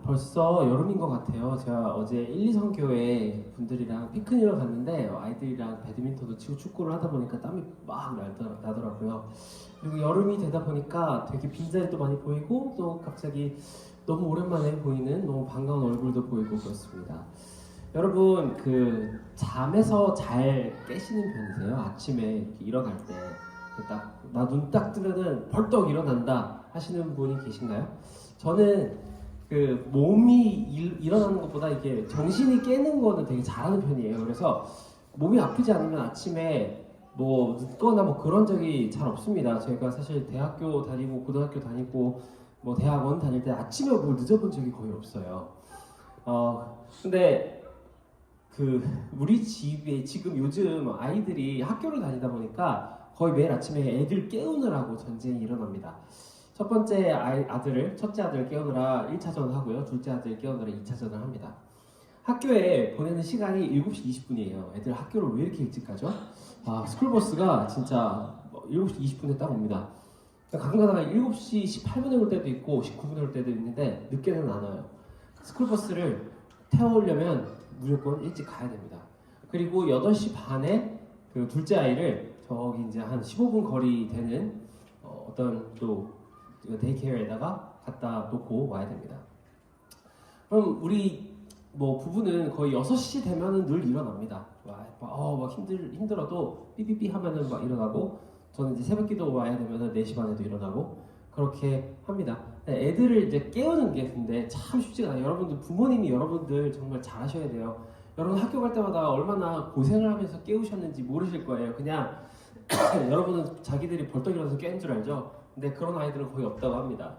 벌써 여름인 것 같아요. 제가 어제 1, 2성 교회 분들이랑 피크닉을 갔는데 아이들이랑 배드민턴도 치고 축구를 하다 보니까 땀이 막 나더라고요. 그리고 여름이 되다 보니까 되게 빈자리도 많이 보이고 또 갑자기 너무 오랜만에 보이는 너무 반가운 얼굴도 보이고 그렇습니다. 여러분 잠에서 잘 깨시는 편이세요? 아침에 이렇게 일어날 때 딱 나 눈 딱 뜨면은 벌떡 일어난다 하시는 분이 계신가요? 저는 몸이 일어나는 것보다 이게 정신이 깨는 거는 되게 잘하는 편이에요. 그래서 몸이 아프지 않으면 아침에 뭐 늦거나 뭐 그런 적이 잘 없습니다. 제가 사실 대학교 다니고 고등학교 다니고 뭐 대학원 다닐 때 아침에 뭘 늦어본 적이 거의 없어요. 근데 우리 집에 지금 요즘 아이들이 학교를 다니다 보니까 거의 매일 아침에 애들 깨우느라고 전쟁이 일어납니다. 첫 번째 첫째 아들을 깨우느라 1차전 하고요. 둘째 아들 깨우느라 2차전을 합니다. 학교에 보내는 시간이 7시 20분이에요. 애들 학교를 왜 이렇게 일찍 가죠? 스쿨버스가 진짜 7시 20분에 딱 옵니다. 가끔 가다가 7시 18분에 올 때도 있고 19분에 올 때도 있는데 늦게는 안 와요. 스쿨버스를 태워오려면 무조건 일찍 가야 됩니다. 그리고 8시 반에 둘째 아이를 저기 이제 한 15분 거리 되는 어떤 또 데이케어에다가 갖다 놓고 와야 됩니다. 그럼 우리 부부는 거의 6시 되면은 늘 일어납니다. 막 힘들어도 삐삐삐 하면은 막 일어나고, 저는 이제 새벽기도 와야 되면은 4시 반에도 일어나고 그렇게 합니다. 애들을 이제 깨우는 게 근데 참 쉽지가 않아요. 여러분들 부모님이 여러분들 정말 잘하셔야 돼요. 여러분 학교 갈 때마다 얼마나 고생을 하면서 깨우셨는지 모르실 거예요. 그냥 여러분은 자기들이 벌떡 일어나서 깨는 줄 알죠? 근데 그런 아이들은 거의 없다고 합니다.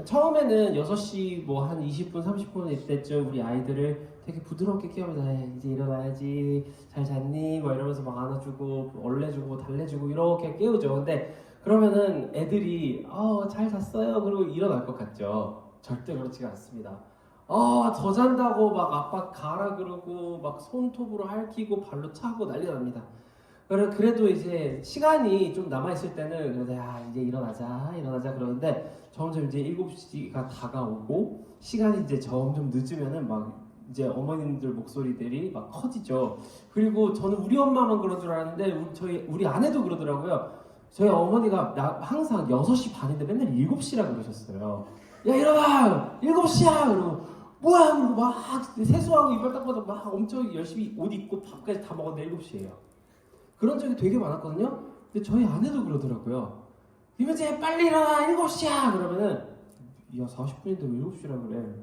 처음에는 6시 한 20분, 30분 이때쯤 우리 아이들을 되게 부드럽게 깨웁니다. 이제 일어나야지, 잘 잤니? 이러면서 막 안아주고, 얼레주고, 달래주고 이렇게 깨우죠. 근데 그러면은 애들이 잘 잤어요. 그리고 일어날 것 같죠? 절대 그렇지가 않습니다. 더 잔다고 막 아빠 가라 그러고 막 손톱으로 핥히고 발로 차고 난리가 납니다. 그래도 이제 시간이 좀 남아있을 때는 그래서 이제 일어나자 그러는데 점점 이제 7시가 다가오고 시간이 이제 점점 늦으면은 막 이제 어머님들 목소리들이 막 커지죠. 그리고 저는 우리 엄마만 그런 줄 알았는데 우리 아내도 그러더라고요. 저희 어머니가 항상 6시 반인데 맨날 7시라 그러셨어요. 야 일어나! 7시야! 그러고 뭐야! 그러고 막 세수하고 이빨 닦아서 막 엄청 열심히 옷 입고 밥까지 다 먹었는데 7시예요. 그런 적이 되게 많았거든요. 근데 저희 아내도 그러더라고요. 이모지 빨리 일어나! 7시야! 그러면은 야 40분인데 왜 7시라 그래?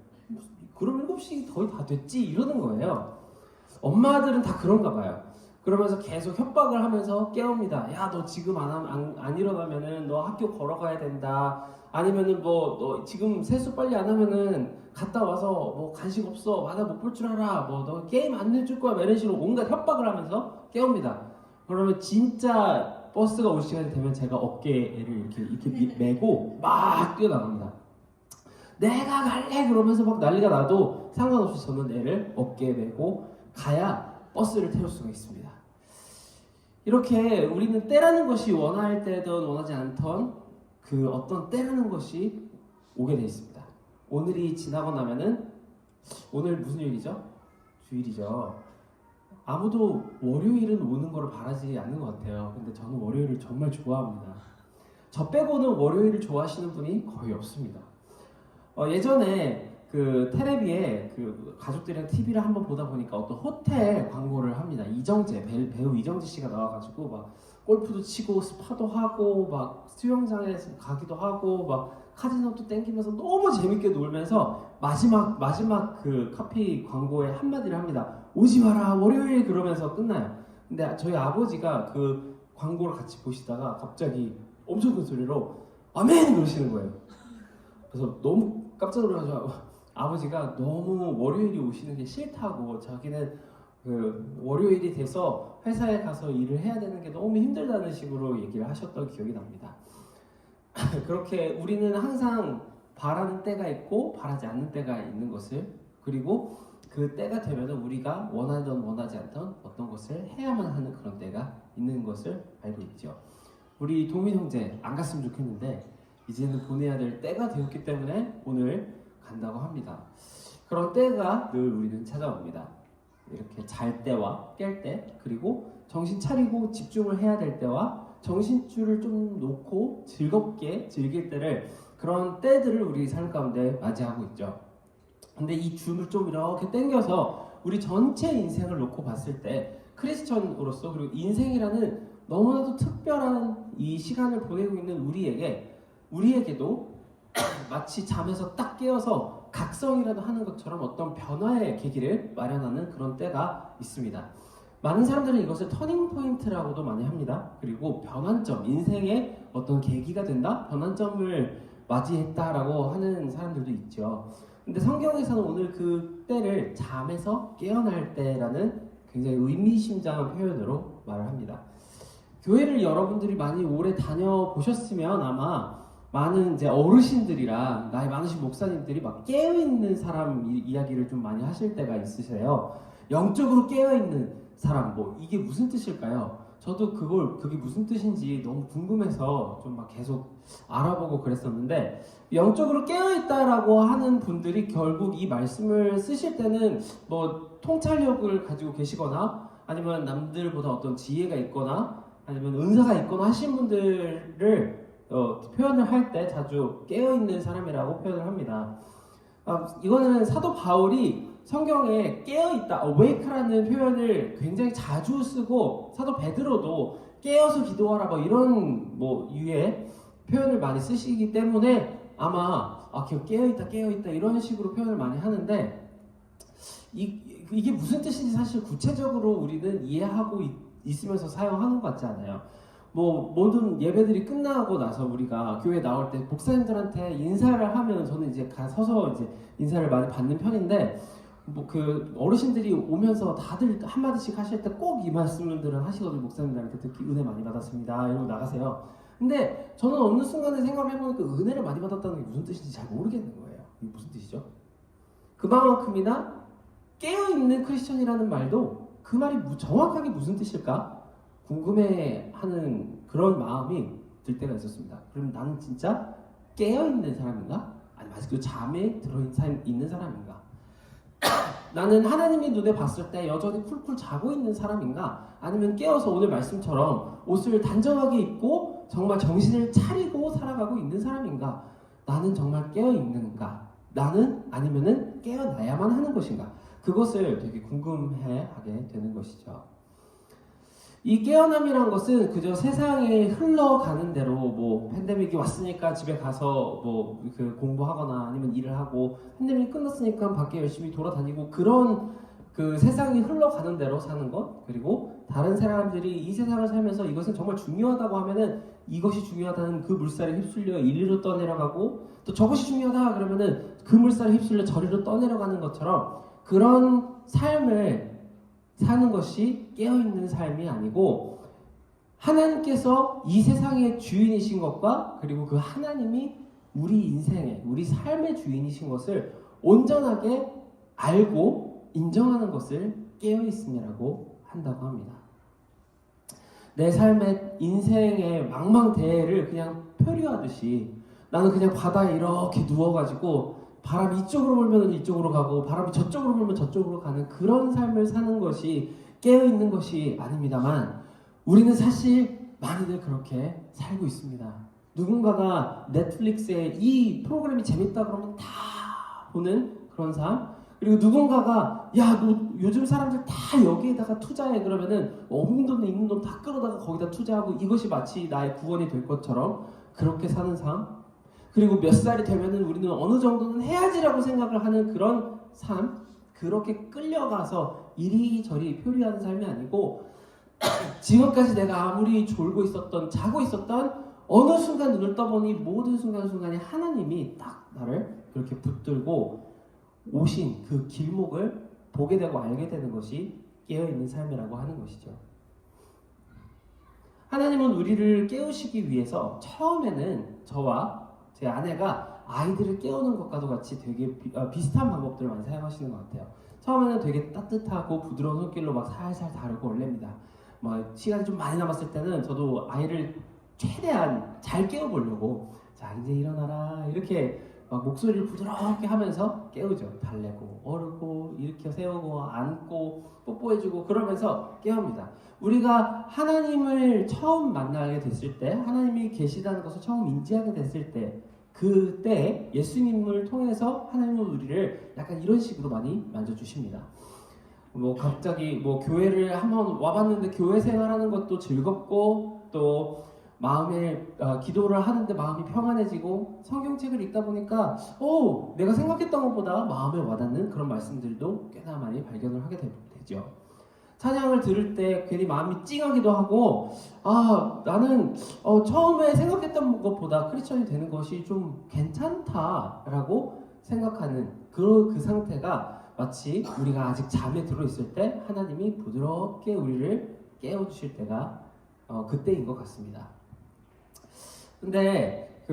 그럼 7시 거의 다 됐지? 이러는 거예요. 엄마들은 다 그런가 봐요. 그러면서 계속 협박을 하면서 깨웁니다. 야, 너 지금 안 일어나면은 너 학교 걸어가야 된다. 아니면은 너 지금 세수 빨리 안 하면은 갔다 와서 간식 없어. 맞아, 못 볼 줄 알아. 너 게임 안 내줄 거야. 이런 식으로 온갖 협박을 하면서 깨웁니다. 그러면 진짜 버스가 올 시간이 되면 제가 어깨를 이렇게 메고 막 뛰어나갑니다. 내가 갈래! 그러면서 막 난리가 나도 상관없이 저는 애를 어깨에 메고 가야 버스를 태울 수가 있습니다. 이렇게 우리는 때라는 것이 원할 때든 원하지 않던 어떤 때라는 것이 오게 돼 있습니다. 오늘이 지나고 나면은 오늘 무슨 요일이죠? 주일이죠. 아무도 월요일은 오는 거를 바라지 않는 것 같아요. 근데 저는 월요일을 정말 좋아합니다. 저 빼고는 월요일을 좋아하시는 분이 거의 없습니다. 예전에 텔레비에 가족들이랑 TV를 한번 보다 보니까 어떤 호텔 광고를 합니다. 배우 이정재 씨가 나와가지고 막 골프도 치고 스파도 하고 막 수영장에 가기도 하고 막 카지노도 땡기면서 너무 재밌게 놀면서 마지막 카피 광고에 한마디를 합니다. 오지 마라 월요일 그러면서 끝나요. 근데 저희 아버지가 그 광고를 같이 보시다가 갑자기 엄청 큰 소리로 아멘 그러시는 거예요. 그래서 너무 깜짝 놀라서 아버지가 너무 월요일이 오시는 게 싫다고, 자기는 월요일이 돼서 회사에 가서 일을 해야 되는 게 너무 힘들다는 식으로 얘기를 하셨던 기억이 납니다. 그렇게 우리는 항상 바라는 때가 있고 바라지 않는 때가 있는 것을, 그리고 그 때가 되면 우리가 원하든 원하지 않던 어떤 것을 해야만 하는 그런 때가 있는 것을 알고 있죠. 우리 동민 형제 안 갔으면 좋겠는데 이제는 보내야 될 때가 되었기 때문에 오늘 간다고 합니다. 그런 때가 늘 우리는 찾아옵니다. 이렇게 잘 때와 깰 때, 그리고 정신 차리고 집중을 해야 될 때와 정신줄을 좀 놓고 즐겁게 즐길 때를, 그런 때들을 우리 삶 가운데 맞이하고 있죠. 근데 이 줄을 좀 이렇게 당겨서 우리 전체 인생을 놓고 봤을 때 크리스천으로서, 그리고 인생이라는 너무나도 특별한 이 시간을 보내고 있는 우리에게도 마치 잠에서 딱 깨어서 각성이라도 하는 것처럼 어떤 변화의 계기를 마련하는 그런 때가 있습니다. 많은 사람들은 이것을 터닝 포인트라고도 많이 합니다. 그리고 변환점, 인생의 어떤 계기가 된다? 변환점을 맞이했다라고 하는 사람들도 있죠. 근데 성경에서는 오늘 그 때를 잠에서 깨어날 때라는 굉장히 의미심장한 표현으로 말을 합니다. 교회를 여러분들이 많이 오래 다녀보셨으면 아마 많은 이제 어르신들이랑 나이 많으신 목사님들이 막 깨어있는 사람 이야기를 좀 많이 하실 때가 있으세요. 영적으로 깨어있는 사람, 뭐 이게 무슨 뜻일까요? 저도 그게 무슨 뜻인지 너무 궁금해서 좀 막 계속 알아보고 그랬었는데, 영적으로 깨어있다라고 하는 분들이 결국 이 말씀을 쓰실 때는 뭐 통찰력을 가지고 계시거나 아니면 남들보다 어떤 지혜가 있거나 아니면 은사가 있거나 하신 분들을 표현을 할 때 자주 깨어있는 사람이라고 표현을 합니다. 이거는 사도 바울이 성경에 깨어있다, awake라는 표현을 굉장히 자주 쓰고, 사도 베드로도 깨어서 기도하라 뭐 이런 유의 표현을 많이 쓰시기 때문에 아마 깨어있다 이런 식으로 표현을 많이 하는데, 이게 무슨 뜻인지 사실 구체적으로 우리는 이해하고 있으면서 사용하는 것 같지 않아요. 모든 예배들이 끝나고 나서 우리가 교회 나올 때 목사님들한테 인사를 하면 저는 이제 서서 이제 인사를 많이 받는 편인데, 그 어르신들이 오면서 다들 한마디씩 하실 때 꼭 이 말씀들은 하시거든요. 목사님들한테 듣기 은혜 많이 받았습니다 이러고 나가세요. 근데 저는 어느 순간에 생각해보니까 은혜를 많이 받았다는 게 무슨 뜻인지 잘 모르겠는 거예요. 이게 무슨 뜻이죠? 그만큼이나 깨어있는 크리스천이라는 말도 그 말이 정확하게 무슨 뜻일까 궁금해하는 그런 마음이 들 때가 있었습니다. 그럼 나는 진짜 깨어있는 사람인가? 아니면 아직도 잠에 들어있는 사람인가? 나는 하나님이 눈에 봤을 때 여전히 쿨쿨 자고 있는 사람인가? 아니면 깨어서 오늘 말씀처럼 옷을 단정하게 입고 정말 정신을 차리고 살아가고 있는 사람인가? 나는 정말 깨어있는가? 나는 아니면은 깨어나야만 하는 것인가? 그것을 되게 궁금해하게 되는 것이죠. 이 깨어남이란 것은 그저 세상에 흘러가는 대로 팬데믹이 왔으니까 집에 가서 공부하거나 아니면 일을 하고, 팬데믹이 끝났으니까 밖에 열심히 돌아다니고, 그런 그 세상이 흘러가는 대로 사는 것, 그리고 다른 사람들이 이 세상을 살면서 이것은 정말 중요하다고 하면은 이것이 중요하다는 그 물살에 휩쓸려 이리로 떠내려가고, 또 저것이 중요하다 그러면은 그 물살에 휩쓸려 저리로 떠내려가는 것처럼, 그런 삶을 사는 것이 깨어있는 삶이 아니고, 하나님께서 이 세상의 주인이신 것과 그리고 그 하나님이 우리 인생의, 우리 삶의 주인이신 것을 온전하게 알고 인정하는 것을 깨어있음이라고 한다고 합니다. 내 삶의 인생의 망망대해를 그냥 표류하듯이 나는 그냥 바다에 이렇게 누워가지고 바람이 이쪽으로 불면 이쪽으로 가고 바람이 저쪽으로 불면 저쪽으로 가는 그런 삶을 사는 것이 깨어있는 것이 아닙니다만, 우리는 사실 많이들 그렇게 살고 있습니다. 누군가가 넷플릭스에 이 프로그램이 재밌다 그러면 다 보는 그런 삶, 그리고 누군가가 야, 너 요즘 사람들 다 여기에다가 투자해 그러면은 없는 돈 있는 돈 다 끌어다가 거기다 투자하고 이것이 마치 나의 구원이 될 것처럼 그렇게 사는 삶, 그리고 몇 살이 되면은 우리는 어느 정도는 해야지라고 생각을 하는 그런 삶, 그렇게 끌려가서 이리저리 표류하는 삶이 아니고, 지금까지 내가 아무리 졸고 있었던, 자고 있었던 어느 순간 눈을 떠보니 모든 순간순간에 하나님이 딱 나를 그렇게 붙들고 오신 그 길목을 보게 되고 알게 되는 것이 깨어있는 삶이라고 하는 것이죠. 하나님은 우리를 깨우시기 위해서 처음에는 저와 제 아내가 아이들을 깨우는 것과도 같이 되게 비슷한 방법들을 많이 사용하시는 것 같아요. 처음에는 되게 따뜻하고 부드러운 손길로 막 살살 다루고 올립니다. 시간이 좀 많이 남았을 때는 저도 아이를 최대한 잘 깨워보려고 자 이제 일어나라 이렇게 막 목소리를 부드럽게 하면서 깨우죠. 달래고 어르고 일으켜 세우고 안고 뽀뽀해주고 그러면서 깨웁니다. 우리가 하나님을 처음 만나게 됐을 때, 하나님이 계시다는 것을 처음 인지하게 됐을 때, 그때 예수님을 통해서 하나님은 우리를 약간 이런 식으로 많이 만져주십니다. 뭐 갑자기 뭐 교회를 한번 와봤는데 교회 생활하는 것도 즐겁고 또 마음에 기도를 하는데 마음이 평안해지고 성경책을 읽다 보니까 내가 생각했던 것보다 마음에 와닿는 그런 말씀들도 꽤나 많이 발견을 하게 되죠. 찬양을 들을 때 괜히 마음이 찡하기도 하고 나는 처음에 생각했던 것보다 크리스천이 되는 것이 좀 괜찮다라고 생각하는 그 상태가 마치 우리가 아직 잠에 들어있을 때 하나님이 부드럽게 우리를 깨워주실 때가 그때인 것 같습니다. 근데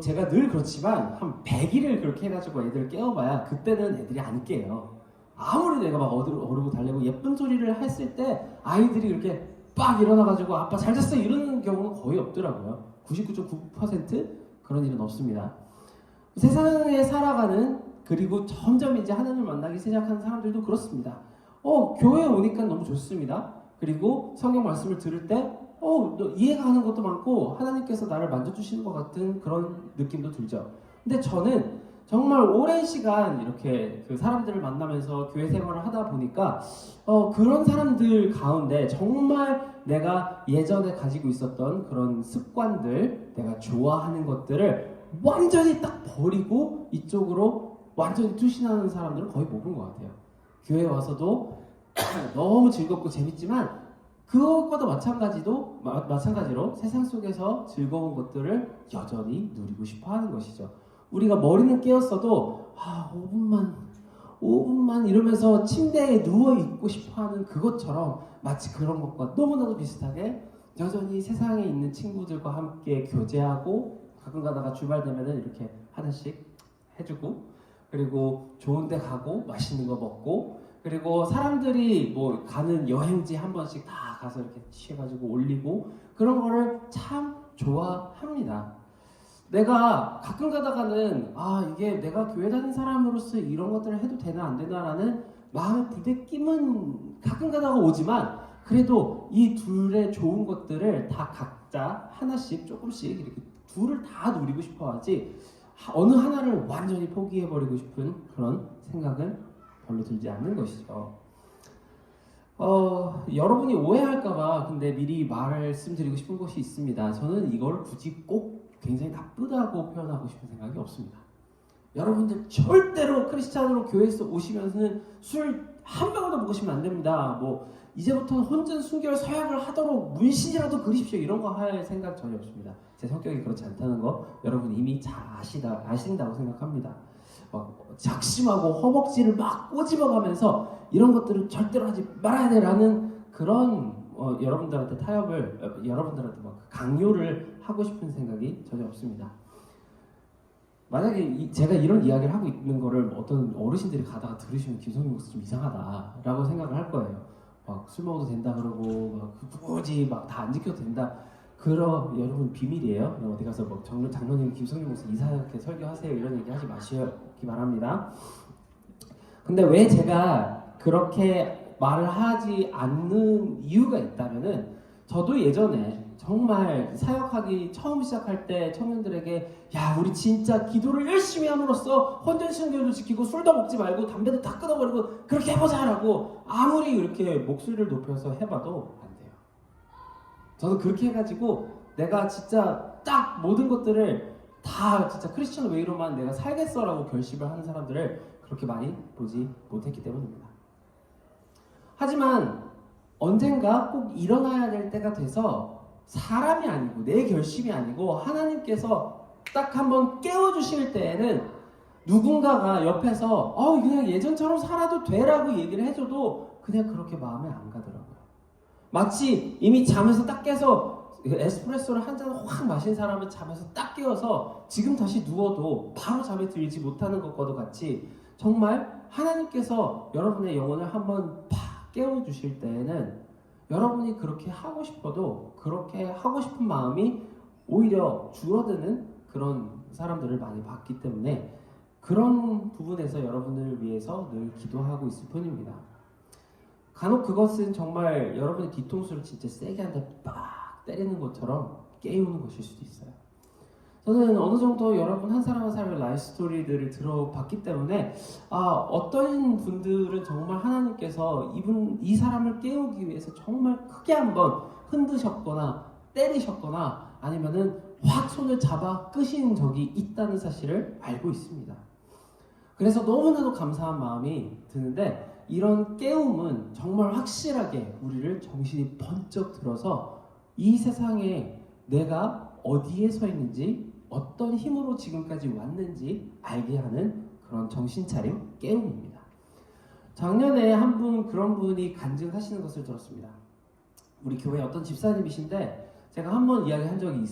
제가 늘 그렇지만 한 100일을 그렇게 해가지고 애들을 깨워봐야 그때는 애들이 안 깨요. 아무리 내가 막 어르고 달래고 예쁜 소리를 했을 때 아이들이 이렇게 빡 일어나가지고 아빠 잘 잤어 이러는 경우는 거의 없더라고요. 99.9% 그런 일은 없습니다. 세상에 살아가는 그리고 점점 이제 하나님을 만나기 시작하는 사람들도 그렇습니다. 교회에 오니까 너무 좋습니다. 그리고 성경 말씀을 들을 때 이해가 가는 것도 많고 하나님께서 나를 만져주시는 것 같은 그런 느낌도 들죠. 근데 저는 정말 오랜 시간 이렇게 그 사람들을 만나면서 교회 생활을 하다 보니까 그런 사람들 가운데 정말 내가 예전에 가지고 있었던 그런 습관들, 내가 좋아하는 것들을 완전히 딱 버리고 이쪽으로 완전히 투신하는 사람들은 거의 못 본 것 같아요. 교회에 와서도 너무 즐겁고 재밌지만 그것과도 마찬가지로 세상 속에서 즐거운 것들을 여전히 누리고 싶어 하는 것이죠. 우리가 머리는 깨었어도 5분만 이러면서 침대에 누워 있고 싶어 하는 그것처럼 마치 그런 것과 너무나도 비슷하게 여전히 세상에 있는 친구들과 함께 교제하고 가끔 가다가 주말 되면은 이렇게 하나씩 해주고 그리고 좋은 데 가고 맛있는 거 먹고 그리고 사람들이 뭐 가는 여행지 한 번씩 다 가서 이렇게 취해가지고 올리고 그런 거를 참 좋아합니다. 내가 가끔 가다가는 이게 내가 교회 다니는 사람으로서 이런 것들을 해도 되나 안 되나라는 마음의 부대낌은 가끔 가다가 오지만 그래도 이 둘의 좋은 것들을 다 각자 하나씩 조금씩 이렇게 둘을 다 누리고 싶어 하지 어느 하나를 완전히 포기해버리고 싶은 그런 생각은 별로 들지 않는 것이죠. 여러분이 오해할까봐 근데 미리 말씀드리고 싶은 것이 있습니다. 저는 이걸 굳이 꼭 굉장히 나쁘다고 표현하고 싶은 생각이 없습니다. 여러분들 절대로 크리스찬으로 교회에서 오시면서는 술 한 방울도 먹으시면 안 됩니다. 뭐 이제부터는 혼전 순결 서약을 하도록 문신이라도 그리십시오. 이런 거 할 생각 전혀 없습니다. 제 성격이 그렇지 않다는 거 여러분 이미 잘 아신다고 생각합니다. 작심하고 허벅지를 막 꼬집어가면서 이런 것들을 절대로 하지 말아야 돼라는 그런 여러분들한테 여러분들한테 막 강요를 하고 싶은 생각이 전혀 없습니다. 만약에 제가 이런 이야기를 하고 있는 거를 어떤 어르신들이 가다가 들으시면 김성민 목사 좀 이상하다라고 생각을 할 거예요. 막 술 먹어도 된다 그러고 막 굳이 막 다 안 지켜도 된다. 여러분 비밀이에요. 어디 가서 뭐 장로님 김성민 목사 이상하게 설교하세요 이런 얘기 하지 마시기 바랍니다. 근데 왜 제가 그렇게 말을 하지 않는 이유가 있다면은 저도 예전에 정말 사역하기 처음 시작할 때 청년들에게 우리 진짜 기도를 열심히 함으로써 헌전순결도 지키고 술도 먹지 말고 담배도 다 끊어버리고 그렇게 해보자라고 아무리 이렇게 목소리를 높여서 해봐도 안 돼요. 저는 그렇게 해가지고 내가 진짜 딱 모든 것들을 다 진짜 크리스천 웨이로만 내가 살겠어라고 결심을 하는 사람들을 그렇게 많이 보지 못했기 때문입니다. 하지만 언젠가 꼭 일어나야 될 때가 돼서 사람이 아니고 내 결심이 아니고 하나님께서 딱 한번 깨워주실 때에는 누군가가 옆에서 그냥 예전처럼 살아도 돼라고 얘기를 해줘도 그냥 그렇게 마음에 안 가더라고요. 마치 이미 잠에서 딱 깨서 에스프레소를 한 잔 확 마신 사람은 잠에서 딱 깨어서 지금 다시 누워도 바로 잠에 들지 못하는 것과도 같이 정말 하나님께서 여러분의 영혼을 한번 팍 깨워주실 때에는 여러분이 그렇게 하고 싶어도 그렇게 하고 싶은 마음이 오히려 줄어드는 그런 사람들을 많이 봤기 때문에 그런 부분에서 여러분을 위해서 늘 기도하고 있을 뿐입니다. 간혹 그것은 정말 여러분의 뒤통수를 진짜 세게 한 대 빡 때리는 것처럼 깨우는 것일 수도 있어요. 저는 어느 정도 여러분 한 사람 한 사람의 라이프 스토리들을 들어봤기 때문에 어떤 분들은 정말 하나님께서 이 사람을 깨우기 위해서 정말 크게 한번 흔드셨거나 때리셨거나 아니면은 확 손을 잡아 끄신 적이 있다는 사실을 알고 있습니다. 그래서 너무나도 감사한 마음이 드는데 이런 깨움은 정말 확실하게 우리를 정신이 번쩍 들어서 이 세상에 내가 어디에 서 있는지 어떤 힘으로 지금까지 왔는지 알게 하는 그런 정신차림 깨움입니다. 작년에 한 분 그런 분이 간증하시는 것을 들었습니다. 우리 교회 어떤 집사님이신데 제가 한번 이야기한 적이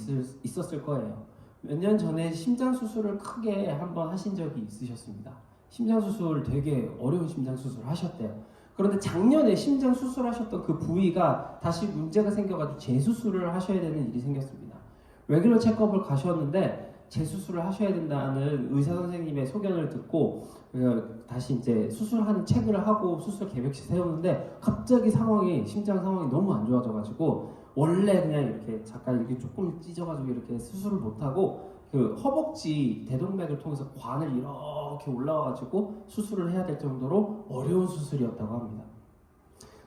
있었을 거예요. 몇 년 전에 심장 수술을 크게 한번 하신 적이 있으셨습니다. 심장 수술 되게 어려운 심장 수술을 하셨대요. 그런데 작년에 심장 수술하셨던 그 부위가 다시 문제가 생겨가지고 재수술을 하셔야 되는 일이 생겼습니다. 레귤러 체크업을 가셨는데 재수술을 하셔야 된다는 의사 선생님의 소견을 듣고 다시 이제 수술하는 체크를 하고 수술 계획시 세우는데 갑자기 심장 상황이 너무 안 좋아져가지고 원래 그냥 이렇게 잠깐 이렇게 조금 찢어가지고 이렇게 수술을 못하고 그 허벅지 대동맥을 통해서 관을 이렇게 올라와가지고 수술을 해야 될 정도로 어려운 수술이었다고 합니다.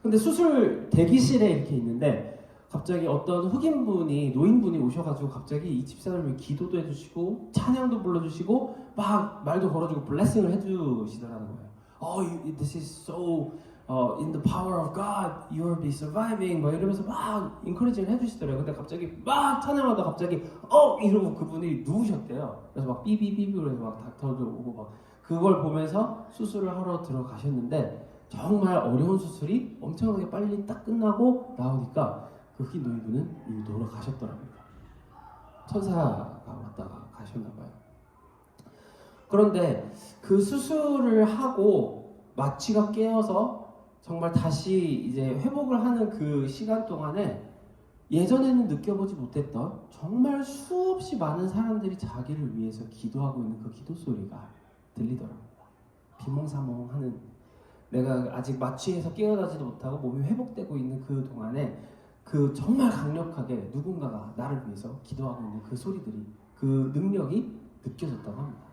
근데 수술 대기실에 이렇게 있는데 갑자기 어떤 노인분이 오셔가지고 갑자기 이 집사람을 위해 기도도 해주시고 찬양도 불러주시고 막 말도 걸어주고 블레싱을 해주시더라는 거예요. This is so in the power of God, you will be surviving. 막 이러면서 막 인커리징을 해주시더래요. 근데 갑자기 막 찬양하다 갑자기 이러고 그분이 누우셨대요. 그래서 막 삐삐삐삐 그래서 막 닥터도 오고 막 그걸 보면서 수술을 하러 들어가셨는데 정말 어려운 수술이 엄청나게 빨리 딱 끝나고 나오니까 그 흑인 노인분은 이미 돌아가셨더라고요. 천사가 왔다가 가셨나봐요. 그런데 그 수술을 하고 마취가 깨어서 정말 다시 이제 회복을 하는 그 시간 동안에 예전에는 느껴보지 못했던 정말 수없이 많은 사람들이 자기를 위해서 기도하고 있는 그 기도 소리가 들리더라고요. 비몽사몽하는 내가 아직 마취해서 깨어나지도 못하고 몸이 회복되고 있는 그 동안에 그 정말 강력하게 누군가가 나를 위해서 기도하고 있는 그 소리들이 그 능력이 느껴졌다고 합니다.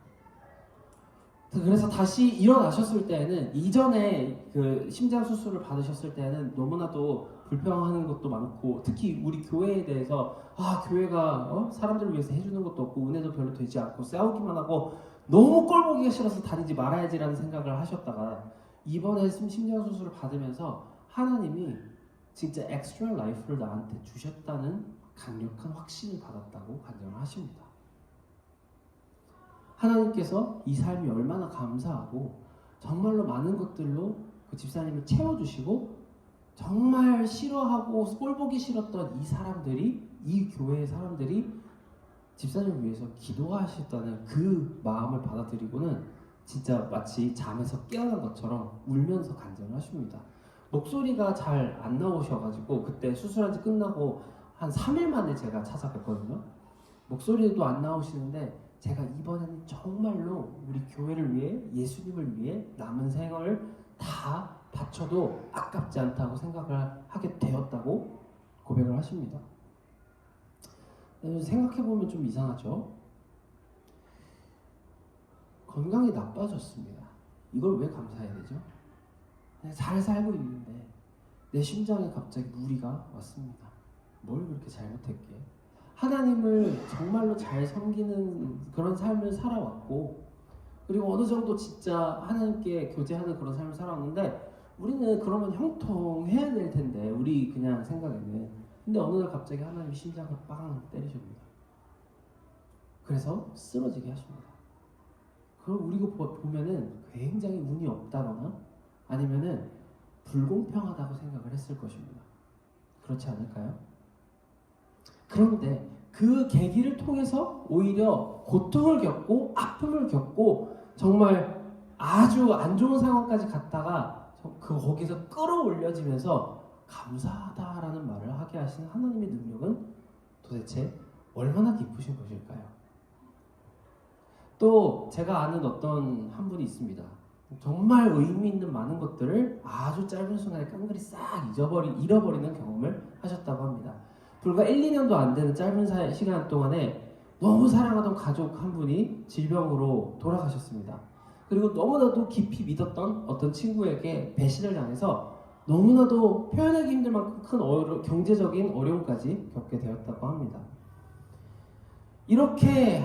그래서 다시 일어나셨을 때에는 이전에 그 심장 수술을 받으셨을 때는 너무나도 불평하는 것도 많고 특히 우리 교회에 대해서 교회가 사람들을 위해서 해주는 것도 없고 은혜도 별로 되지 않고 싸우기만 하고 너무 꼴보기가 싫어서 다니지 말아야지라는 생각을 하셨다가 이번에 심장 수술을 받으면서 하나님이 진짜 엑스트라 라이프를 나한테 주셨다는 강력한 확신을 받았다고 간증을 하십니다. 하나님께서 이 삶이 얼마나 감사하고 정말로 많은 것들로 그 집사님을 채워주시고 정말 싫어하고 꼴보기 싫었던 이 교회의 사람들이 집사님을 위해서 기도하셨다는 그 마음을 받아들이고는 진짜 마치 잠에서 깨어난 것처럼 울면서 간증을 하십니다. 목소리가 잘 안 나오셔가지고 그때 수술한 지 끝나고 한 3일 만에 제가 찾아뵀거든요. 목소리도 안 나오시는데 제가 이번에는 정말로 우리 교회를 위해 예수님을 위해 남은 생을 다 바쳐도 아깝지 않다고 생각을 하게 되었다고 고백을 하십니다. 생각해보면 좀 이상하죠? 건강이 나빠졌습니다. 이걸 왜 감사해야 되죠? 그냥 잘 살고 있는데 내 심장에 갑자기 무리가 왔습니다. 뭘 그렇게 잘못했게? 하나님을 정말로 잘 섬기는 그런 삶을 살아왔고 그리고 어느 정도 진짜 하나님께 교제하는 그런 삶을 살아왔는데 우리는 그러면 형통해야 될 텐데 우리 그냥 생각에는 근데 어느 날 갑자기 하나님이 심장을 빵 때리십니다. 그래서 쓰러지게 하십니다. 그럼 우리가 보면은 굉장히 운이 없다거나 아니면은 불공평하다고 생각을 했을 것입니다. 그렇지 않을까요? 그런데 그 계기를 통해서 오히려 고통을 겪고 아픔을 겪고 정말 아주 안 좋은 상황까지 갔다가 거기서 끌어올려지면서 감사하다라는 말을 하게 하신 하나님의 능력은 도대체 얼마나 깊으신 것일까요? 또 제가 아는 어떤 한 분이 있습니다. 정말 의미 있는 많은 것들을 아주 짧은 순간에 깡그리 싹 잃어버리는 경험을 하셨다고 합니다. 불과 1, 2년도 안 되는 짧은 시간 동안에 너무 사랑하던 가족 한 분이 질병으로 돌아가셨습니다. 그리고 너무나도 깊이 믿었던 어떤 친구에게 배신을 당해서 너무나도 표현하기 힘들 만큼 큰 경제적인 어려움까지 겪게 되었다고 합니다. 이렇게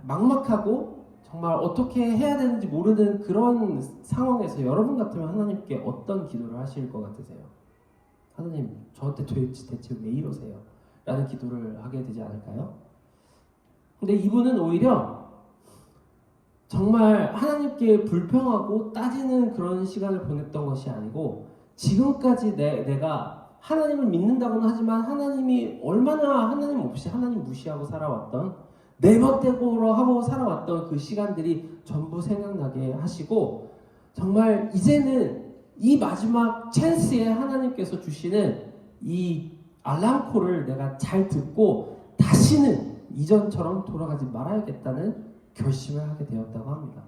막막하고 정말 어떻게 해야 되는지 모르는 그런 상황에서 여러분 같으면 하나님께 어떤 기도를 하실 것 같으세요? 하나님, 저한테 대체 왜 이러세요? 라는 기도를 하게 되지 않을까요? 근데 이분은 오히려 정말 하나님께 불평하고 따지는 그런 시간을 보냈던 것이 아니고 지금까지 내가 하나님을 믿는다고는 하지만 하나님이 얼마나 하나님 없이 하나님 무시하고 살아왔던 내멋대고로 하고 살아왔던 그 시간들이 전부 생각나게 하시고 정말 이제는 이 마지막 찬스에 하나님께서 주시는 이 알람콜을 내가 잘 듣고 다시는 이전처럼 돌아가지 말아야겠다는 결심을 하게 되었다고 합니다.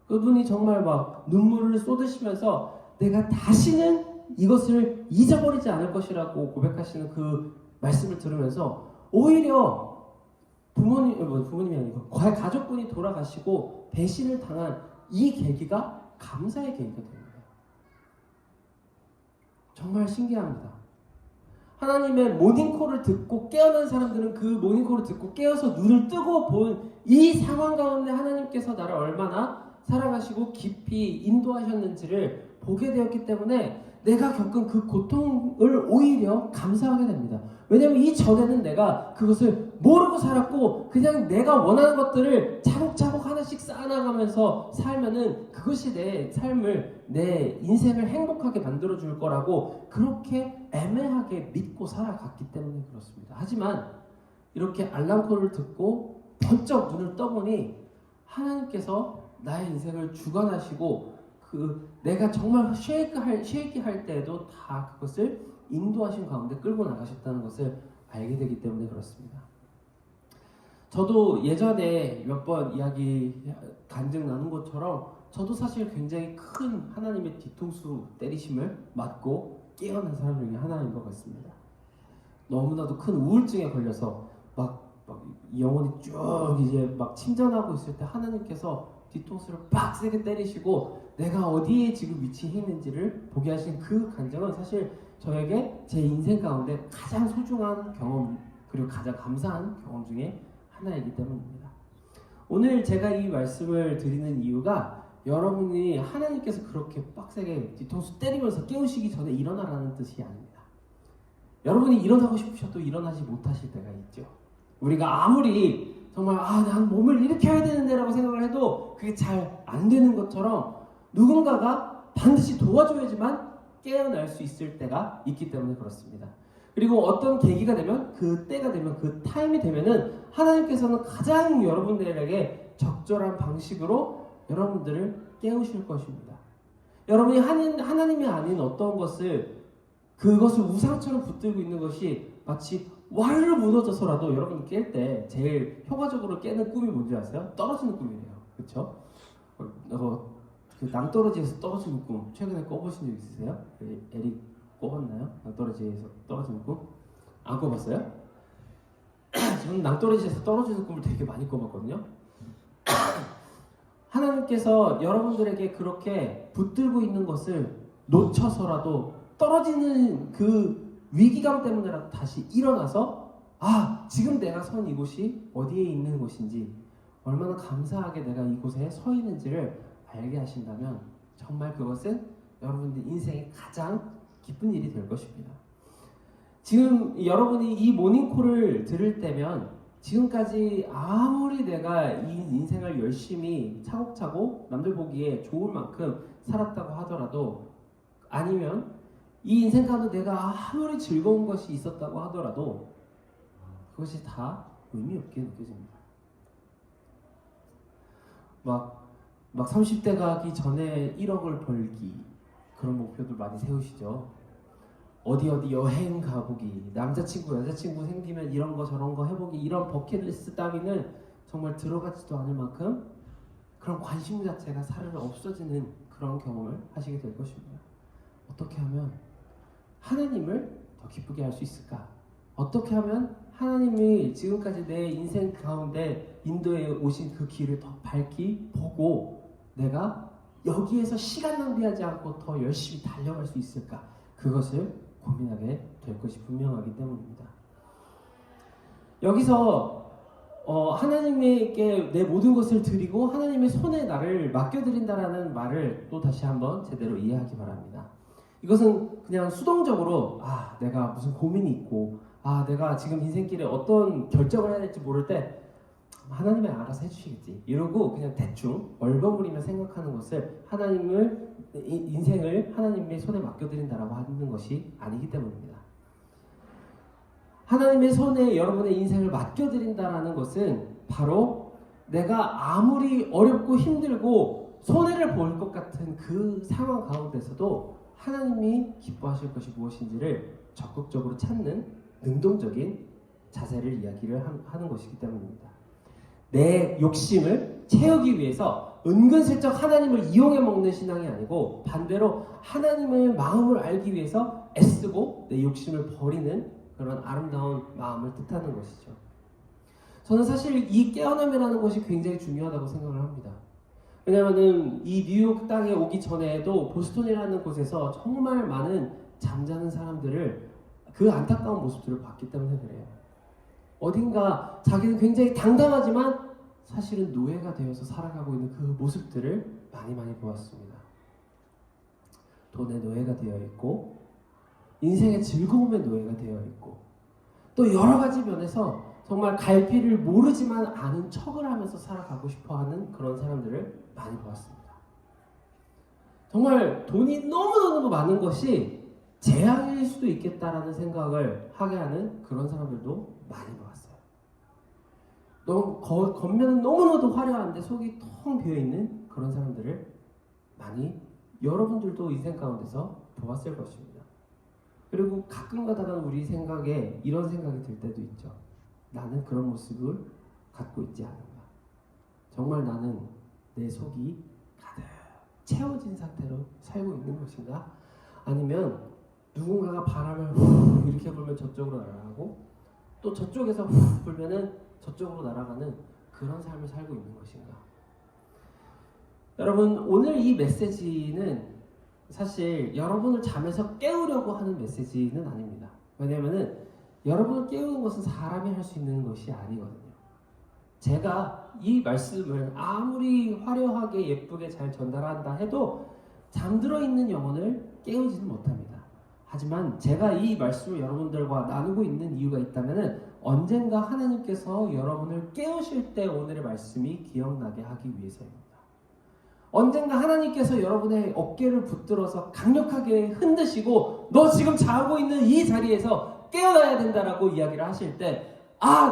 그분이 정말 막 눈물을 쏟으시면서 내가 다시는 이것을 잊어버리지 않을 것이라고 고백하시는 그 말씀을 들으면서 오히려 부모님이 아니고 가족분이 돌아가시고 배신을 당한 이 계기가 감사의 계기가 됩니다. 정말 신기합니다. 하나님의 모닝콜을 듣고 깨어난 사람들은 그 모닝콜을 듣고 깨어서 눈을 뜨고 본 이 상황 가운데 하나님께서 나를 얼마나 사랑하시고 깊이 인도하셨는지를 보게 되었기 때문에 내가 겪은 그 고통을 오히려 감사하게 됩니다. 왜냐하면 이전에는 내가 그것을 모르고 살았고 그냥 내가 원하는 것들을 차곡차곡 하나씩 쌓아나가면서 살면은 그것이 내 삶을, 내 인생을 행복하게 만들어줄 거라고 그렇게 애매하게 믿고 살아갔기 때문에 그렇습니다. 하지만 이렇게 알람콜을 듣고 번쩍 눈을 떠보니 하나님께서 나의 인생을 주관하시고 내가 정말 쉐이키할 때에도 다 그것을 인도하신 가운데 끌고 나가셨다는 것을 알게 되기 때문에 그렇습니다. 저도 예전에 몇 번 간증 나눈 것처럼 저도 사실 굉장히 큰 하나님의 뒤통수 때리심을 맞고 깨어난 사람 중에 하나인 것 같습니다. 너무나도 큰 우울증에 걸려서 막 영혼이 쭉 이제 막 침전하고 있을 때 하나님께서 뒤통수를 빡세게 때리시고 내가 어디에 지금 위치해 있는지를 보게 하신 그 간증은 사실 저에게 제 인생 가운데 가장 소중한 경험 그리고 가장 감사한 경험 중에 하나이기 때문입니다. 오늘 제가 이 말씀을 드리는 이유가 여러분이 하나님께서 그렇게 빡세게 뒤통수 때리면서 깨우시기 전에 일어나라는 뜻이 아닙니다. 여러분이 일어나고 싶으셔도 일어나지 못하실 때가 있죠. 우리가 아무리 정말 난 몸을 일으켜야 되는데 라고 생각을 해도 그게 잘 안 되는 것처럼 누군가가 반드시 도와줘야지만 깨어날 수 있을 때가 있기 때문에 그렇습니다. 그리고 어떤 계기가 되면 그 때가 되면 그 타임이 되면은 하나님께서는 가장 여러분들에게 적절한 방식으로 여러분들을 깨우실 것입니다. 여러분이 하나님이 아닌 어떤 그것을 우상처럼 붙들고 있는 것이 마치 와르르 무너져서라도 여러분이 깰 때 제일 효과적으로 깨는 꿈이 뭔지 아세요? 떨어지는 꿈이래요. 그렇죠? 그 낭떠러지에서 떨어지는 꿈 최근에 꿔보신 적 있으세요? 에릭 꿔봤나요? 낭떠러지에서 떨어지는 꿈? 안 꿔봤어요? 저는 낭떠러지에서 떨어지는 꿈을 되게 많이 꿔봤거든요. 하나님께서 여러분들에게 그렇게 붙들고 있는 것을 놓쳐서라도 떨어지는 그 위기감 때문에라도 다시 일어나서 지금 내가 선 이곳이 어디에 있는 곳인지 얼마나 감사하게 내가 이곳에 서 있는지를 알게 하신다면 정말 그것은 여러분들 인생의 가장 기쁜 일이 될 것입니다. 지금 여러분이 이 모닝콜을 들을 때면 지금까지 아무리 내가 이 인생을 열심히 차곡차곡 남들 보기에 좋을 만큼 살았다고 하더라도 아니면 이 인생 가운데 내가 아무리 즐거운 것이 있었다고 하더라도 그것이 다 의미 없게 느껴집니다. 막 30대 가기 전에 1억을 벌기 그런 목표들 많이 세우시죠. 어디 여행 가보기, 남자친구 여자친구 생기면 이런 거 저런 거 해보기 이런 버킷리스트 따위는 정말 들어가지도 않을 만큼 그런 관심 자체가 사르르 없어지는 그런 경험을 하시게 될 것입니다. 어떻게 하면 하나님을 더 기쁘게 할 수 있을까? 어떻게 하면 하나님이 지금까지 내 인생 가운데 인도에 오신 그 길을 더 밝히 보고 내가 여기에서 시간 낭비하지 않고 더 열심히 달려갈 수 있을까? 그것을 고민하게 될 것이 분명하기 때문입니다. 여기서 하나님께 내 모든 것을 드리고 하나님의 손에 나를 맡겨드린다라는 말을 또 다시 한번 제대로 이해하기 바랍니다. 이것은 그냥 수동적으로 내가 무슨 고민이 있고 내가 지금 인생길에 어떤 결정을 해야 될지 모를 때 하나님이 알아서 해주시겠지 이러고 그냥 대충 얼버무리며 생각하는 것을 인생을 하나님의 손에 맡겨드린다라고 하는 것이 아니기 때문입니다. 하나님의 손에 여러분의 인생을 맡겨드린다라는 것은 바로 내가 아무리 어렵고 힘들고 손해를 볼 것 같은 그 상황 가운데서도 하나님이 기뻐하실 것이 무엇인지를 적극적으로 찾는 능동적인 자세를 이야기를 하는 것이기 때문입니다. 내 욕심을 채우기 위해서 은근슬쩍 하나님을 이용해 먹는 신앙이 아니고 반대로 하나님의 마음을 알기 위해서 애쓰고 내 욕심을 버리는 그런 아름다운 마음을 뜻하는 것이죠. 저는 사실 이 깨어남이라는 것이 굉장히 중요하다고 생각을 합니다. 왜냐하면 이 뉴욕 땅에 오기 전에도 보스턴이라는 곳에서 정말 많은 잠자는 사람들을 그 안타까운 모습들을 봤기 때문에 그래요. 어딘가 자기는 굉장히 당당하지만 사실은 노예가 되어서 살아가고 있는 그 모습들을 많이 보았습니다. 돈의 노예가 되어 있고 인생의 즐거움의 노예가 되어 있고 또 여러 가지 면에서 정말 갈피를 모르지만 아는 척을 하면서 살아가고 싶어하는 그런 사람들을 많이 보았습니다. 정말 돈이 너무너무 많은 것이 재앙일 수도 있겠다라는 생각을 하게 하는 그런 사람들도 많이 보았어요. 겉면은 너무나도 화려한데 속이 텅 비어있는 그런 사람들을 많이 여러분들도 인생 가운데서 보았을 것입니다. 그리고 가끔가다가 우리 생각에 이런 생각이 들 때도 있죠. 나는 그런 모습을 갖고 있지 않은가. 정말 나는 내 속이 가득 채워진 상태로 살고 있는 것인가? 아니면 누군가가 바람을 후 이렇게 불면 저쪽으로 날아가고 또 저쪽에서 후 불면은 저쪽으로 날아가는 그런 삶을 살고 있는 것인가? 여러분, 오늘 이 메시지는 사실 여러분을 잠에서 깨우려고 하는 메시지는 아닙니다. 왜냐하면 여러분을 깨우는 것은 사람이 할 수 있는 것이 아니거든요. 제가 이 말씀을 아무리 화려하게 예쁘게 잘 전달한다 해도 잠들어 있는 영혼을 깨우지는 못합니다. 하지만 제가 이 말씀을 여러분들과 나누고 있는 이유가 있다면 언젠가 하나님께서 여러분을 깨우실 때 오늘의 말씀이 기억나게 하기 위해서입니다. 언젠가 하나님께서 여러분의 어깨를 붙들어서 강력하게 흔드시고 너 지금 자고 있는 이 자리에서 깨어나야 된다라고 이야기를 하실 때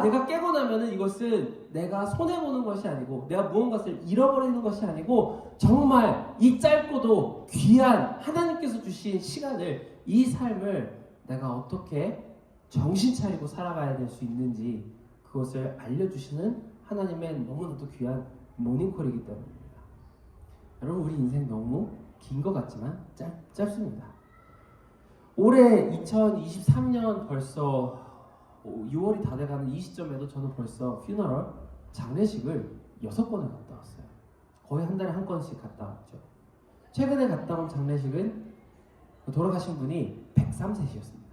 내가 깨고 나면은 이것은 내가 손해보는 것이 아니고 내가 무언가를 잃어버리는 것이 아니고 정말 이 짧고도 귀한 하나님께서 주신 시간을 이 삶을 내가 어떻게 정신 차리고 살아가야 될 수 있는지 그것을 알려주시는 하나님의 너무나도 귀한 모닝콜이기 때문입니다. 여러분, 우리 인생 너무 긴 것 같지만 짧습니다. 올해 2023년 벌써 6월이 다 돼가는 이 시점에도 저는 벌써 퓨너럴 장례식을 6번을 갔다 왔어요. 거의 한 달에 한 건씩 갔다 왔죠. 최근에 갔다 온 장례식은 돌아가신 분이 103세셨습니다.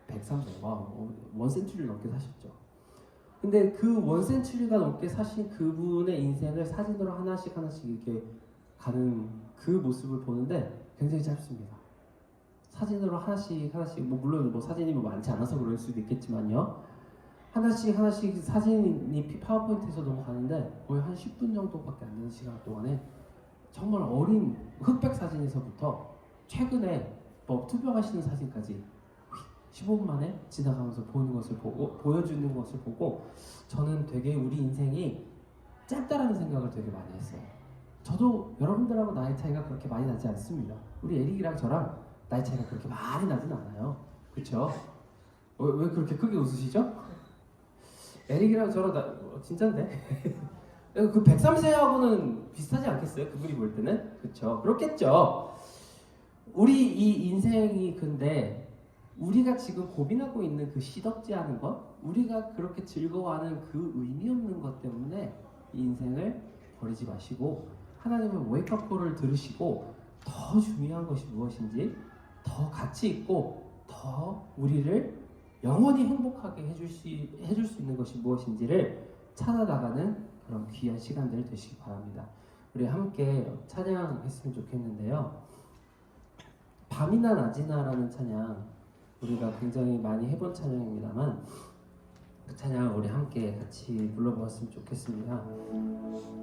103세. 와, 원센츄리 넘게 사셨죠. 근데 그 원센츄리가 넘게 사신 그분의 인생을 사진으로 하나씩 이렇게 가는 그 모습을 보는데 굉장히 짧습니다. 사진으로 하나씩 물론 사진이 많지 않아서 그럴 수도 있겠지만요. 하나씩 사진이 파워포인트에서 넘어가는데 거의 한 10분 정도밖에 안 되는 시간 동안에 정말 어린 흑백 사진에서부터 최근에 투병하시는 사진까지 15분 만에 지나가면서 보여주는 것을 보고 저는 되게 우리 인생이 짧다라는 생각을 되게 많이 했어요. 저도 여러분들하고 나이 차이가 그렇게 많이 나지 않습니다. 우리 에릭이랑 저랑 나이 차이가 그렇게 많이 나진 않아요. 그렇죠? 왜 그렇게 크게 웃으시죠? 에릭이랑 저랑 진짠데? 그 103세하고는 비슷하지 않겠어요? 그분이 볼 때는? 그렇죠. 그렇겠죠. 우리 이 인생이 근데 우리가 지금 고민하고 있는 그 시덥지 않은 것, 우리가 그렇게 즐거워하는 그 의미 없는 것 때문에 이 인생을 버리지 마시고 하나님의 웨이크업콜을 들으시고 더 중요한 것이 무엇인지, 더 가치 있고 더 우리를 영원히 행복하게 해줄 수 있는 것이 무엇인지를 찾아나가는 그런 귀한 시간들 되시기 바랍니다. 우리 함께 찬양했으면 좋겠는데요. 밤이나 낮이나라는 찬양, 우리가 굉장히 많이 해본 찬양입니다만 그 찬양 우리 함께 같이 불러보았으면 좋겠습니다.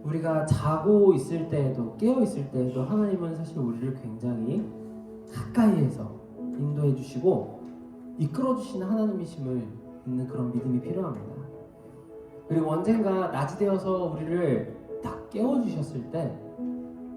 우리가 자고 있을 때에도 깨어 있을 때에도 하나님은 사실 우리를 굉장히 가까이에서 인도해 주시고 이끌어 주시는 하나님이심을 믿는 그런 믿음이 필요합니다. 그리고 언젠가 낮이 되어서 우리를 딱 깨워 주셨을 때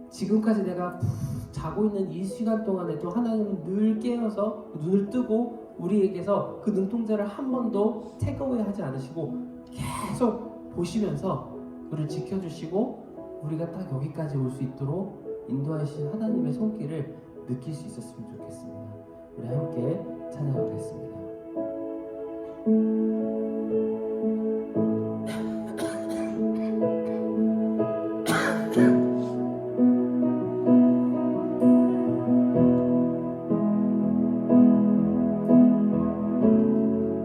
지금까지 내가 푹 자고 있는 이 시간 동안에도 하나님은 늘 깨어서 눈을 뜨고 우리에게서 그 눈동자를 한 번도 테이크어웨이 하지 않으시고 계속 보시면서 우리를 지켜주시고 우리가 딱 여기까지 올 수 있도록 인도하신 하나님의 손길을 느낄 수 있었으면 좋겠습니다. 우리 함께 찬양하겠습니다.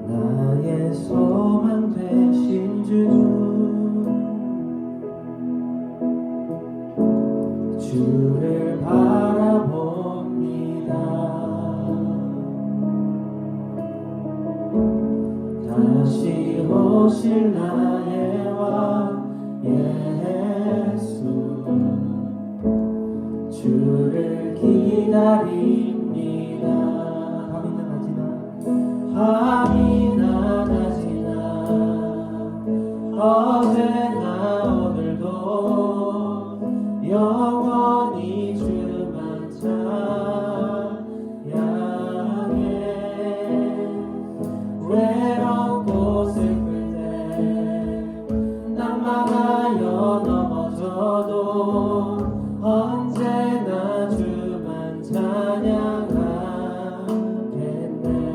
나의 소망 되신 주를 바라봅니다. 다시 오실 나의 왕 예수, 주를 기다립니다. 밤이나 낮이나 어제나 오늘도 영원히 주만 찬양해. 외롭고 슬플 때 낭만하여 넘어져도 언제나 주만 찬양하겠네.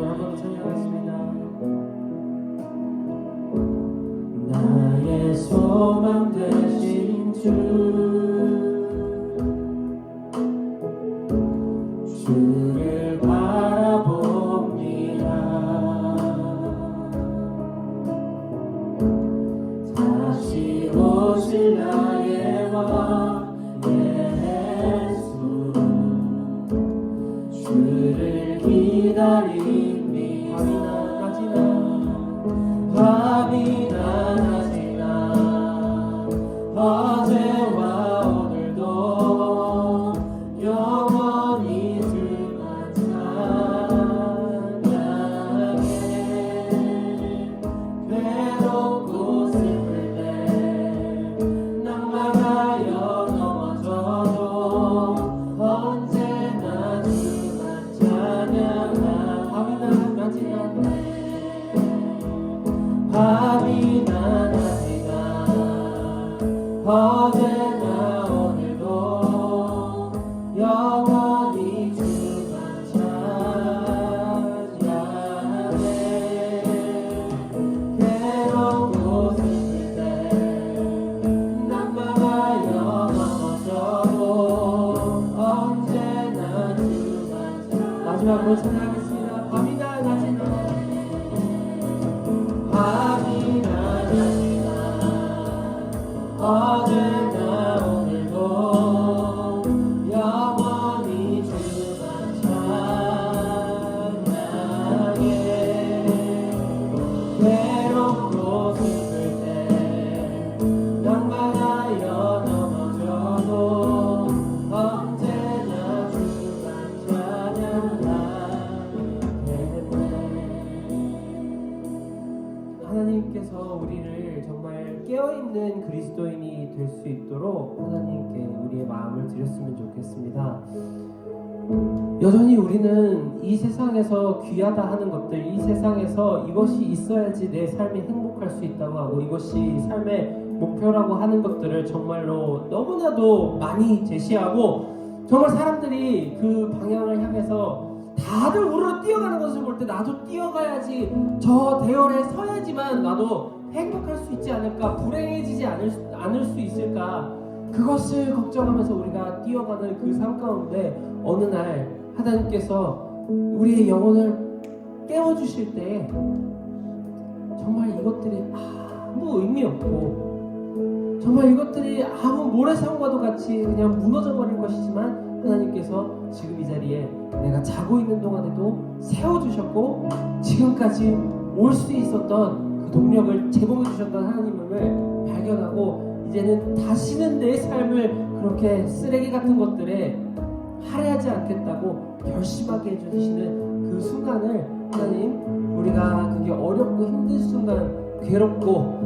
한번 찬양하겠습니다. 나의 소망 되신 주를 바라봅니다. 다시 오실 나의 왕 예수, 주를 기다립니다. 밤이나 낮이나 어제와 오늘도 영원히 주만 찬양해. 외롭고 슬플 때 낭만하여 넘어져도 언제나 주만 찬양하. 밤이나 낮이나 어제나 오늘도 영원히 주만 찬양해. 괴롭고 슬플 때 낭만하여 넘어져도 언제나 주만 찬양해. 마지막으로 찬양하겠습니다. 밤이나 낮이나 밤이나 낮이나 어제나 오늘도 영원히 주만 찬양해. 괴롭고 슬플 때 낭만하여 넘어져도 언제나 주만 찬양하겠네. 하나님께서 우리를 정말 깨어있는 그리스도인이 될 수 있도록 하나님께 우리의 마음을 드렸으면 좋겠습니다. 여전히 우리는 이 세상에서 귀하다 하는 것들, 이 세상에서 이것이 있어야지 내 삶이 행복할 수 있다고 하고 이것이 삶의 목표라고 하는 것들을 정말로 너무나도 많이 제시하고 정말 사람들이 그 방향을 향해서 다들 우르르 뛰어가는 것을 볼 때 나도 뛰어가야지, 저 대열에 서야지만 나도 행복할 수 있지 않을까, 불행해지지 않을 수 있을까, 그것을 걱정하면서 우리가 뛰어가는 그 삶 가운데 어느 날 하나님께서 우리의 영혼을 깨워주실 때 정말 이것들이 아무 의미 없고 정말 이것들이 아무 모래사장과도 같이 그냥 무너져 버릴 것이지만, 하나님께서 지금 이 자리에 내가 자고 있는 동안에도 세워주셨고 지금까지 올 수 있었던 그 동력을 제공해 주셨던 하나님을 발견하고, 이제는 다시는 내 삶을 그렇게 쓰레기 같은 것들에 할애하지 않겠다고 결심하게 해주시는 그 순간을, 하나님, 우리가 그게 어렵고 힘든 순간, 괴롭고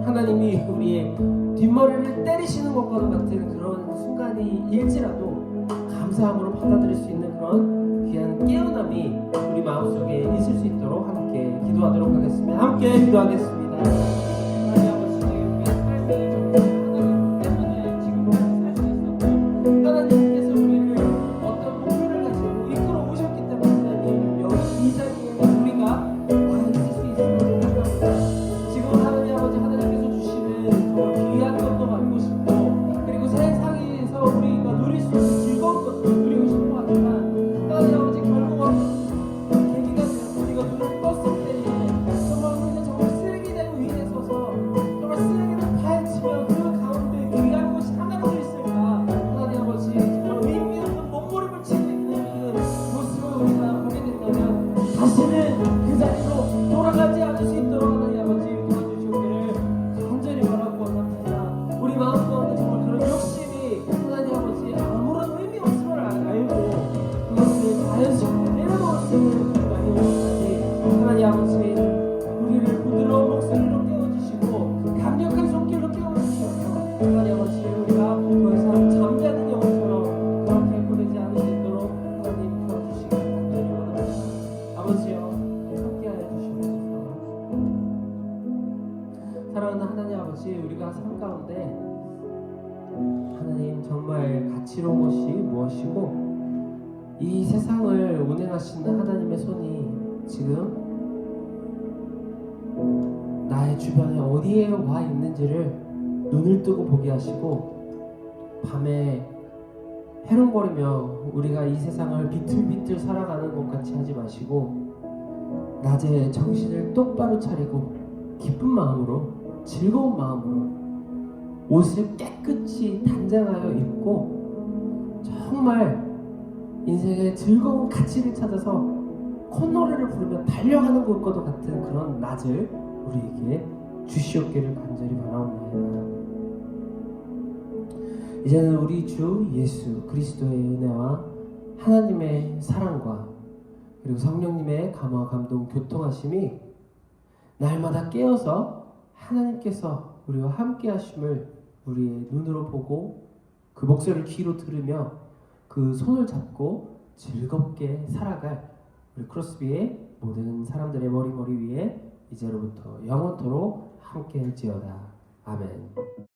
하나님이 우리의 뒷머리를 때리시는 것과도 같은 그런 순간이 일지라도 감사함으로 받아들일 수 있는 그런 귀한 깨어남이 우리 마음속에 있을 수 있도록 함께 기도하도록 하겠습니다. 함께 기도하겠습니다. 하나님 아버지, 우리의 삶이 하나님 때문에 지금 살 수 있었고, 하나님께서 우리를 어떤 목표를 가지고 이끌어 오셨기 때문에 하나님, 여기 이 자리에 우리가 와 있을 수 있음을 생각합니다. 지금 하나님 아버지, 하나님께서 주시는 정말 귀한 것도 받고 싶고, 그리고 세상에서 우리가 누릴 수 있는 즐거운 것도 누리고 싶어 하지만, 하나님 아버지, 결국은 계기가 되어서 우리가 눈을 떴을 때에 정말 우리는 정말 쓰레기 대고 위에 서서 정말 쓰레기를 파헤치며 그 가운데 귀한 것이 하나라도 있을까, 하나님 아버지, 정말 의미 없는 몸부림을 치고 있는 모습을 우리가 보게 된다면 다시는 그 자리로 돌아가지 않을 수 있도록 하나님 아버지 도와주시기를 간절히 바라고 원합니다. 우리 마음 가운데 정말 그런 욕심이 하나님 아버지 아무런 의미 없음을 알고 그것을 자연스럽게 내려놓을 수 있는 시간이 오기까지 하나님 아버지 우리를 부드러운 목소리로 깨워주시고 강력한 손길로 깨워주시고, 하나님 아버지 우리가 더 이상 잠자는 영혼처럼 그렇게 보내지 않을 수 있도록 하나님 도와주시기를 간절히 원합니다. 아버지여, 함께하여 주시옵소서. 사랑하는 하나님 아버지, 우리가 삶 가운데 하나님 정말 가치로운 것이 무엇이고 이 세상을 운행하시는 하나님의 손이 지금 나의 주변에 어디에 와 있는지를 눈을 뜨고 보게 하시고, 밤에 해롱거리며 우리가 이 세상을 비틀비틀 살아가는 것 같이 하지 마시고, 낮에 정신을 똑바로 차리고 기쁜 마음으로, 즐거운 마음으로 옷을 깨끗이 단장하여 입고 정말 인생의 즐거운 가치를 찾아서 콧노래를 부르며 달려가는 것과도 같은 그런 낮을 우리에게 주시옵기를 간절히 바라옵나이다. 이제는 우리 주 예수 그리스도의 은혜와 하나님의 사랑과 그리고 성령님의 감화 감동 교통하심이 날마다 깨어서 하나님께서 우리와 함께 하심을 우리의 눈으로 보고 그 목소리를 귀로 들으며 그 손을 잡고 즐겁게 살아갈 우리 크로스비의 모든 사람들의 머리 위에 이제로부터 영원토록 함께 할지어다. 아멘.